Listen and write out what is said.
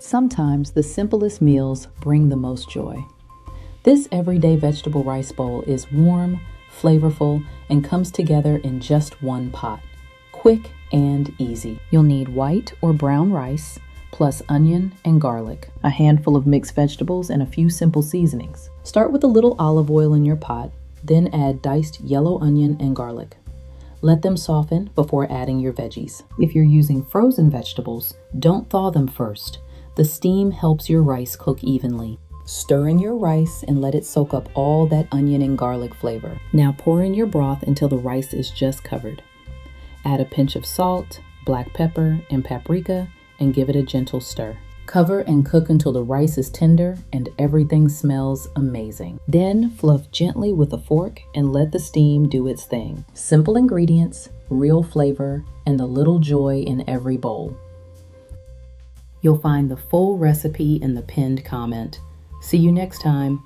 Sometimes the simplest meals bring the most joy. This everyday vegetable rice bowl is warm, flavorful, and comes together in just one pot. Quick and easy. You'll need white or brown rice, plus onion and garlic, a handful of mixed vegetables, and a few simple seasonings. Start with a little olive oil in your pot, then add diced yellow onion and garlic. Let them soften before adding your veggies. If you're using frozen vegetables, don't thaw them first. The steam helps your rice cook evenly. Stir in your rice and let it soak up all that onion and garlic flavor. Now pour in your broth until the rice is just covered. Add a pinch of salt, black pepper, and paprika, and give it a gentle stir. Cover and cook until the rice is tender and everything smells amazing. Then fluff gently with a fork and let the steam do its thing. Simple ingredients, real flavor, and a little joy in every bowl. You'll find the full recipe in the pinned comment. See you next time.